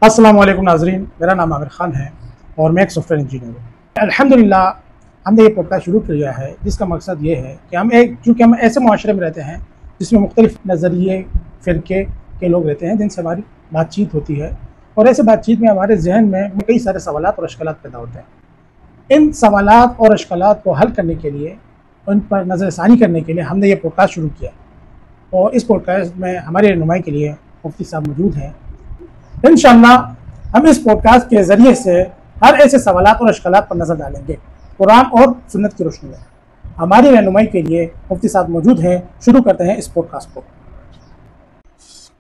अस्सलाम वालेकुम नाज़रीन, मेरा नाम आमिर खान है और मैं एक सॉफ्टवेयर इंजीनियर हूँ। अल्हम्दुलिल्लाह हमने ये पॉडकास्ट शुरू किया है जिसका मकसद ये है कि चूँकि हम ऐसे माशरे में रहते हैं जिसमें मुख्तलिफ नज़रिए फ़िरके के लोग रहते हैं जिनसे हमारी बातचीत होती है और ऐसे बातचीत में हमारे जहन में कई सारे सवालात और अश्कलात पैदा होते हैं। इन सवालात और अश्कलात को हल करने के लिए, उन पर नज़रसानी करने के लिए हमने ये पॉडकास्ट शुरू किया और इस पॉडकास्ट में हमारे रहनुमाई के लिए मुफ्ती साहब मौजूद हैं। इंशाअल्लाह हम इस पॉडकास्ट के ज़रिए से हर ऐसे सवालात और अश्कलात पर नज़र डालेंगे कुरान और सुन्नत की रोशनी में। हमारी रहनुमाई के लिए मुफ्ती साहब मौजूद हैं। शुरू करते हैं इस पॉडकास्ट को।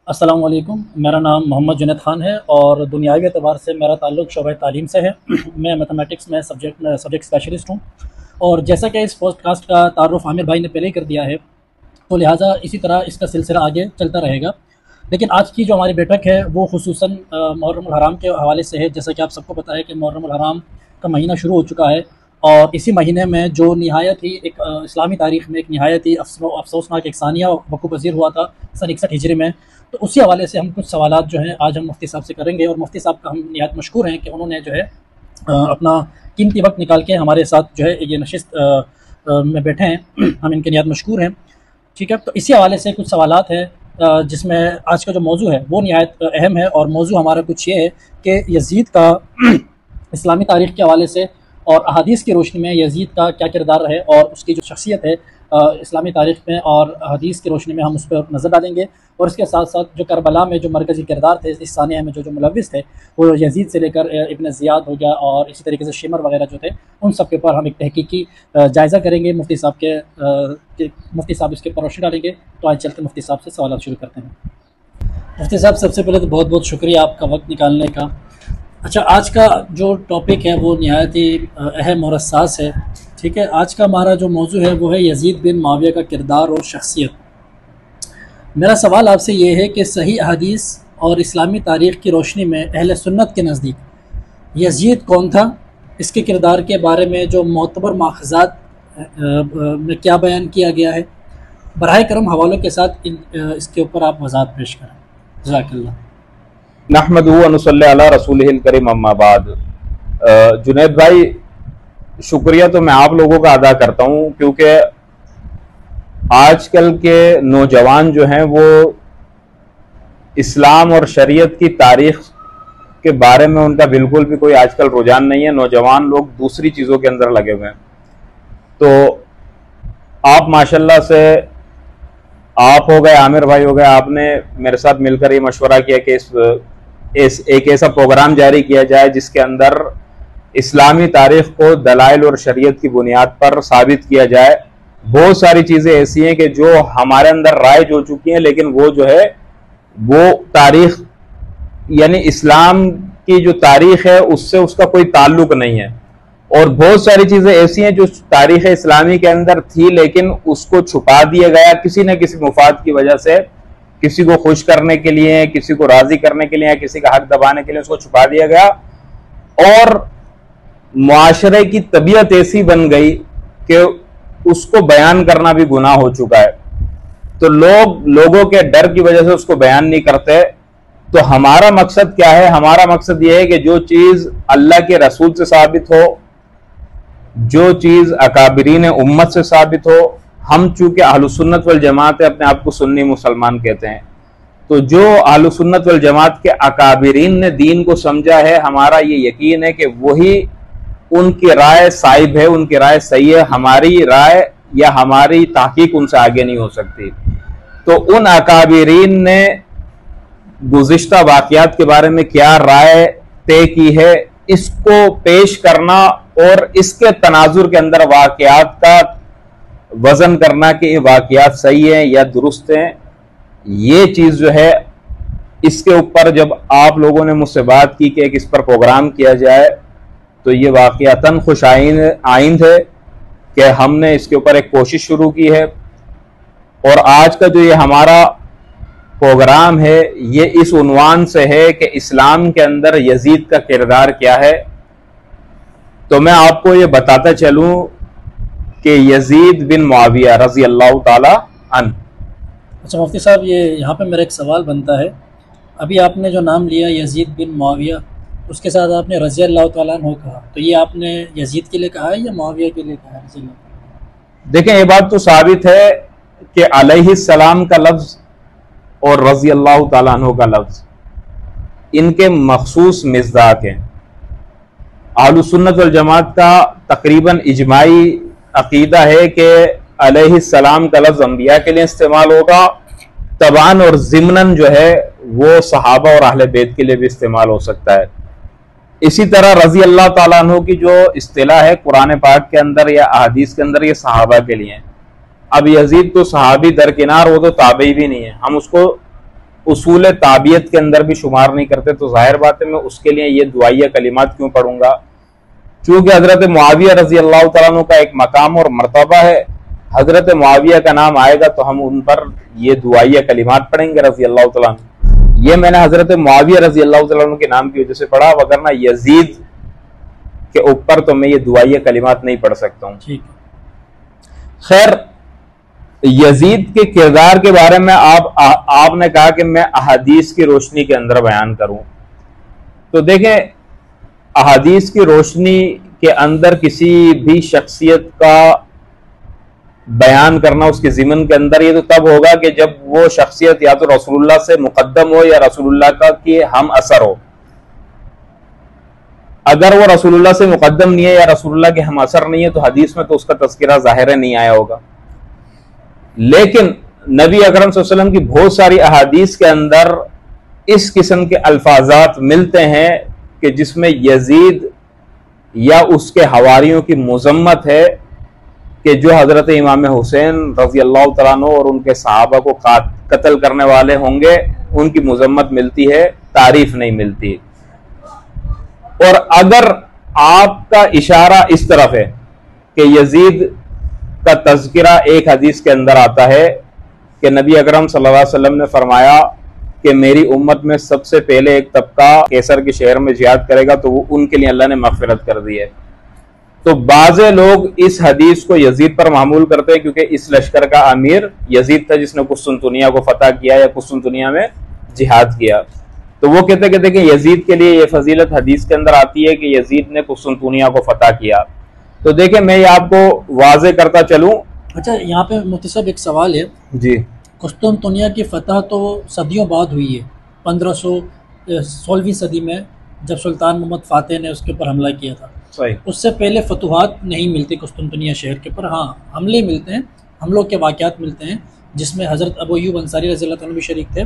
अस्सलाम वालेकुम, मेरा नाम मोहम्मद जुनैद खान है और दुनियावी एतबार से मेरा ताल्लुक़ शोबा तालीम से है। मैं मैथमेटिक्स में सब्जेक्ट स्पेशलिस्ट हूँ और जैसा कि इस पॉडकास्ट का तारुफ़ आमिर भाई ने पहले ही कर दिया है, तो लिहाजा इसी तरह इसका सिलसिला आगे चलता रहेगा। लेकिन आज की जो हमारी बैठक है वो खुसूसन मुहर्रमुल हराम के हवाले से है। जैसा कि आप सबको पता है कि मुहर्रमुल हराम का महीना शुरू हो चुका है और इसी महीने में जो नहायत ही एक इस्लामी तारीख़ में एक नहायत ही अफसोसनाक एक सानिया वक़ूअ पज़ीर हुआ था सन 61 हिजरी में, तो उसी हवाले से हम कुछ सवालात जो हैं आज हम मुफ्ती साहब से करेंगे। और मुफ्ती साहब का हम नहायत मशकूर हैं कि उन्होंने जो है अपना कीमती वक्त निकाल के हमारे साथ जो है ये नशिस्त में बैठे हैं। हम इनके नहायत मशकूर हैं। ठीक है, तो इसी हवाले से कुछ सवालात हैं जिसमें आज का जो मौजू है वो नहायत अहम है। और मौजू हमारा कुछ ये है कि यज़ीद का इस्लामी तारीख़ के हवाले से और अहादीस की रोशनी में यज़ीद का क्या किरदार है और उसकी जो शख्सियत है इस्लामी तारीख़ में और अहादीस की रोशनी में हम उस पर नज़र डालेंगे। और इसके साथ साथ जो करबला में जो मरकज़ी किरदार थे इस सानिया में जो मुलव्विस थे वो यज़ीद से लेकर इब्न ज़ियाद हो गया और इसी तरीके से शिमर वगैरह जो थे उन सब के ऊपर हम एक तहकीकी जायज़ा करेंगे। मुफ्ती साहब इसके ऊपर रोशनी डालेंगे। तो आज चलते मुफ्ती साहब से सवाल शुरू करते हैं। मुफ्ती साहब, सबसे पहले तो बहुत बहुत शुक्रिया आपका वक्त निकालने का। अच्छा, आज का जो टॉपिक है वो नहायत ही अहम और हसास है। ठीक है, आज का हमारा जो मौजू है वो है यज़ीद बिन मुआविया का किरदार और शख्सियत। मेरा सवाल आपसे ये है कि सही अहादीस और इस्लामी तारीख़ की रोशनी में अहले सुन्नत के नज़दीक यज़ीद कौन था, इसके किरदार के बारे में जो मोतबर माख़ज़ात में क्या बयान किया गया है, बराए करम हवालों के साथ इसके ऊपर आप वज़ाहत पेश करें। जज़ाकल्लाह। नहमदुहु व नुसल्ली अला रसूलिहिल करीम, अम्मा बाद। जुनैद भाई, शुक्रिया तो मैं आप लोगों का अदा करता हूँ क्योंकि आजकल के नौजवान जो हैं वो इस्लाम और शरीयत की तारीख़ के बारे में उनका बिल्कुल भी कोई आजकल रुझान नहीं है। नौजवान लोग दूसरी चीज़ों के अंदर लगे हुए हैं। तो आप माशाल्लाह से, आप हो गए, आमिर भाई हो गए, आपने मेरे साथ मिलकर ये मशवरा किया कि एक ऐसा प्रोग्राम जारी किया जाए जिसके अंदर इस्लामी तारीख़ को दलाइल और शरीयत की बुनियाद पर साबित किया जाए। बहुत सारी चीज़ें ऐसी हैं कि जो हमारे अंदर राइज हो चुकी हैं, लेकिन वो जो है वो तारीख़ यानी इस्लाम की जो तारीख़ है उससे उसका कोई ताल्लुक नहीं है। और बहुत सारी चीज़ें ऐसी हैं जो तारीख़ इस्लामी के अंदर थी लेकिन उसको छुपा दिया गया किसी न किसी मुफाद की वजह से, किसी को खुश करने के लिए, किसी को राज़ी करने के लिए, किसी का हक दबाने के लिए उसको छुपा दिया गया। और मुआशरे की तबीयत ऐसी बन गई कि उसको बयान करना भी गुनाह हो चुका है। तो लोगों के डर की वजह से उसको बयान नहीं करते। तो हमारा मकसद क्या है? हमारा मकसद यह है कि जो चीज़ अल्लाह के रसूल से साबित हो, जो चीज़ अकाबिरीन उम्मत से साबित हो, हम चूँकि अहलुसुन्नत वल जमात अपने आप को सुन्नी मुसलमान कहते हैं, तो जो अहलुसुन्नत वल जमात के अकाबिरीन ने दीन को समझा है, हमारा ये यकीन है कि वही उनकी राय साहिब है, उनकी राय सही है। हमारी राय या हमारी तहकीक उनसे आगे नहीं हो सकती। तो उन अकाबिरीन ने गुज़िश्ता वाक़यात के बारे में क्या राय तय की है, इसको पेश करना और इसके तनाजुर के अंदर वाक़यात का वज़न करना कि ये वाक़यात सही हैं या दुरुस्त हैं, ये चीज़ जो है, इसके ऊपर जब आप लोगों ने मुझसे बात की कि इस पर प्रोग्राम किया जाए, तो ये वाक़यातन खुश आइंद है कि हमने इसके ऊपर एक कोशिश शुरू की है। और आज का जो ये हमारा प्रोग्राम है ये इस उन्वान से है कि इस्लाम के अंदर यजीद का किरदार क्या है। तो मैं आपको ये बताता चलूं कि यजीद बिन मुआविया रज़ी अल्लाह ताला अन। अच्छा मुफ्ती साहब, ये यहाँ पे मेरा एक सवाल बनता है। अभी आपने जो नाम लिया यजीद बिन मुआविया, उसके साथ आपने रज़ी अल्लाह तआला अन्हु कहा, तो ये आपने यजीद के लिए कहा है या मुआविया के लिए कहा है? रज़ी अल्लाह। देखें, ये बात तो साबित है कि अलैहिस्सलाम का लफ्ज और रज़ी अल्लाह तआला अन्हु का लफ्ज इनके मखसूस मिज़दाक हैं। अहलुस सुन्नत वल जमात का तकरीबन इजमाई अकीदा है कि अलैहिस्सलाम का लफ्ज अंबिया के लिए इस्तेमाल होगा, तबान और ज़िमनन जो है वो सहाबा और अहले बैत के लिए भी इस्तेमाल हो सकता है। इसी तरह रज़ी अल्लाह तआला अन्हु की जो इस्तिलाह है कुरान पाक के अंदर या अहादीस के अंदर, ये सहाबा के लिए है। अब यजीद तो सहाबी दरकिनार, वो तो ताबई भी नहीं है, हम उसको उसूल ताबियत के अंदर भी शुमार नहीं करते, तो जाहिर बात है मैं उसके लिए ये दुआइया कलिमात क्यों पढ़ूंगा। चूंकि हजरत मुआविया रज़ी अल्लाह तआला अन्हु का एक मकाम और मर्तबा है, हजरत मुआविया का नाम आएगा तो हम उन पर ये दुआइया कलिमात पढ़ेंगे रज़ी अल्लाह तआला अन्हु। ये मैंने हजरत मुआविया रज़ी अल्लाह तआला अन्हु के नाम की वजह से पढ़ा, वगरना यजीद के ऊपर तो मैं ये दुआइया कलिमात नहीं पढ़ सकता हूँ। ठीक। खैर, यजीद के किरदार के बारे में आपने कहा कि मैं अहादीस की रोशनी के अंदर बयान करूं, तो देखें, अहादीस की रोशनी के अंदर किसी भी शख्सियत का बयान करना उसके ज़िमन के अंदर, ये तो तब होगा कि जब वो शख्सियत या तो रसूलुल्लाह से मुकद्दम हो या रसूलुल्लाह का कि हम असर हो। अगर वो रसूलुल्लाह से मुकद्दम नहीं है या रसूलुल्लाह के हम असर नहीं है, तो हदीस में तो उसका तज़किरा ज़ाहिर नहीं आया होगा। लेकिन नबी अकरम सल्लल्लाहु अलैहि वसल्लम की बहुत सारी अहादीस के अंदर इस किस्म के अल्फाजात मिलते हैं कि जिसमें यजीद या उसके हवारियों की मुज़म्मत है कि जो हजरत इमाम हुसैन रज़ी अल्लाह तआला अन्हु और उनके सहाबा को कत्ल करने वाले होंगे, उनकी मुज़म्मत मिलती है, तारीफ नहीं मिलती। और अगर आपका इशारा इस तरफ है कि यजीद का तज़किरा एक हदीस के अंदर आता है कि नबी अकरम सल्लल्लाहु अलैहि वसल्लम ने फरमाया कि मेरी उम्मत में सबसे पहले एक तबका कैसर के शहर में जिहाद करेगा, तो वो उनके लिए अल्लाह ने मग़फ़िरत कर दी है। तो बाज़े लोग इस हदीस को यजीद पर मामूल करते हैं, क्योंकि इस लश्कर का अमीर यजीद था जिसने कुस्तुनतुनिया को फतह किया या कुस्तुनतुनिया में जिहाद किया। तो वो कहते कि यजीद के लिए ये फजीलत हदीस के अंदर आती है कि यजीद ने कुस्तुनतुनिया को फतह किया। तो देखें, मैं ये आपको वाज़े करता चलूं। अच्छा, यहाँ पे मुफ्ती साहब एक सवाल है जी। कुस्तुनतुनिया की फतह तो सदियों बाद हुई है, 1516वीं सदी में जब सुल्तान मोहम्मद फातेह ने उसके ऊपर हमला किया था। सही। उससे पहले फतुहात नहीं मिलती कुस्तुनतुनिया शहर के ऊपर, हाँ हमले मिलते हैं, हमलों के वाक़यात मिलते हैं, जिसमें हज़रत अबू अय्यूब अंसारी रज़ी अल्लाह अन्हु भी शरीक थे,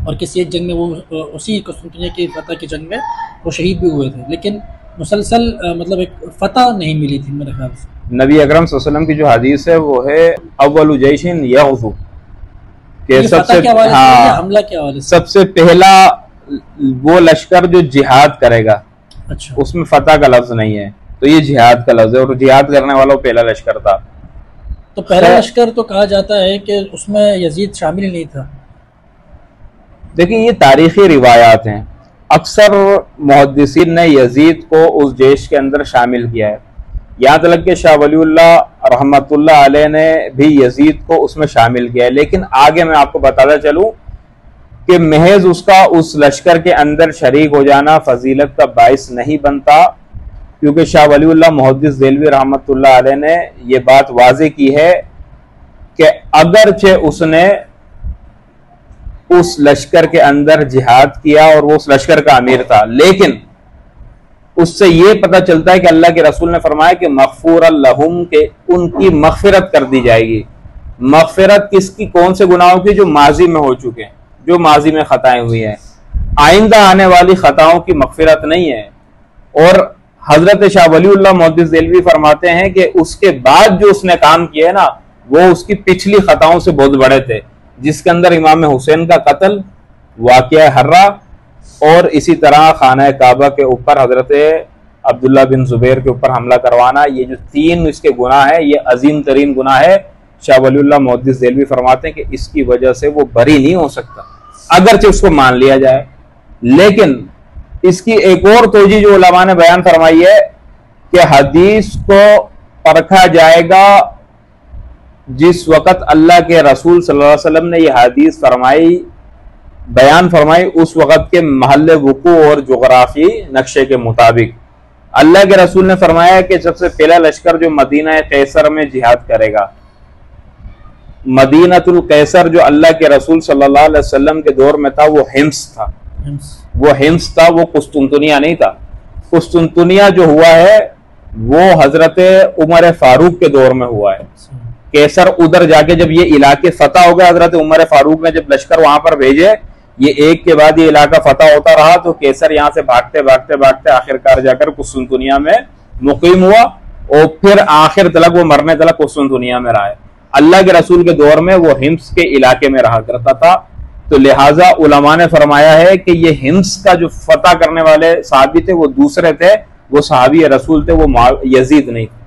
और किसी एक जंग में वो उसी कुस्तुनतुनिया की फतह की जंग में वो शहीद भी हुए थे। लेकिन मुसलसल मतलब एक फतह नहीं मिली थी मेरे ख्याल से। नबी अकरम सल्लल्लाहु अलैहि वसल्लम की जो हदीस है वो है अव्वलु जैशिन यग़ज़ु, के सबसे हमला के हवाले से सबसे पहला वो लश्कर जो जिहाद करेगा। अच्छा, उसमें फतह का लफ्ज नहीं है, तो ये जिहाद का लफ्ज है, और जिहाद करने वाला वो पहला लश्कर था। तो पहला लश्कर तो कहा जाता है कि उसमें यजीद शामिल नहीं था। देखिए, ये तारीखी रिवायात हैं, अक्सर मुहद्दिसीन ने यजीद को उस जैश के अंदर शामिल किया है। यहाँ तक कि शाह वलीउल्लाह रहमतुल्लाह अलैह ने भी यजीद को उसमें शामिल किया है। लेकिन आगे मैं आपको बताता चलूँ कि महज उसका उस लश्कर के अंदर शरीक हो जाना फजीलत का बाइस नहीं बनता, क्योंकि शाह वलीउल्लाह मुहद्दिस देलवी रहमतुल्लाह अलैह ने ये बात वाज़े की है कि अगरचे उसने उस लश्कर के अंदर जिहाद किया और वो उस लश्कर का अमीर था, लेकिन उससे ये पता चलता है कि अल्लाह के रसूल ने फरमाया कि मग़फ़ूरन लहुम, के उनकी मग़फ़िरत कर दी जाएगी। मग़फ़िरत किसकी, कौन से गुनाहों की? जो माजी में हो चुके हैं, जो माजी में खताएं हुई हैं, आइंदा आने वाली खताओं की मग़फ़िरत नहीं है। और हजरत शाह वलीउल्लाह मुहद्दिस देलवी फरमाते हैं कि उसके बाद जो उसने काम किया है ना, वो उसकी पिछली खताओं से बहुत बड़े थे, जिसके अंदर इमाम हुसैन का कत्ल, वाक़या हर्रा, और इसी तरह खाना काबा के ऊपर हजरत अब्दुल्ला बिन जुबैर के ऊपर हमला करवाना। ये जो तीन इसके गुनाह है, ये अजीम तरीन गुनाह है। शाह वलीउल्लाह मुहद्दिस देलवी फरमाते हैं कि इसकी वजह से वो बरी नहीं हो सकता, अगरचे उसको मान लिया जाए। लेकिन इसकी एक और तोजी जो उलमा ने बयान फरमाई है कि हदीस को परखा जाएगा जिस वक़्त अल्लाह के रसूल सल्लल्लाहु अलैहि वसल्लम ने यह हदीस फरमाई बयान फरमाई उस वक़्त के महल वुकू और जोग्राफी नक्शे के मुताबिक। अल्लाह के रसूल ने फरमाया कि सबसे पहला लश्कर जो मदीना कैसर में जिहाद करेगा, मदीनतुल कैसर जो अल्लाह के रसूल सल्लल्लाहु अलैहि वसल्लम के दौर में था वो हिम्स था, वो हिम्स था, वो कुस्तुनतुनिया नहीं था। कुस्तुनतुनिया जो हुआ है वो हजरत उमर फारूक के दौर में हुआ है। कैसर उधर जाके जब ये इलाके फतह हो गए, हजरत उमर फारूक ने जब लश्कर वहां पर भेजे, ये एक के बाद ये इलाका फतह होता रहा, तो कैसर यहाँ से भागते भागते भागते आखिरकार जाकर कुस्तुनतुनिया में मुकीम हुआ और फिर आखिर तलक वो मरने तलक कुस्तुनतुनिया में रहा है। अल्लाह के रसूल के दौर में वो हिम्स के इलाके में रहा करता था। तो लिहाजा उलमा ने फरमाया है कि ये हिम्स का जो फतह करने वाले सहाबी थे वो दूसरे थे, वो सहाबी रसूल थे, वो यजीद नहीं थे।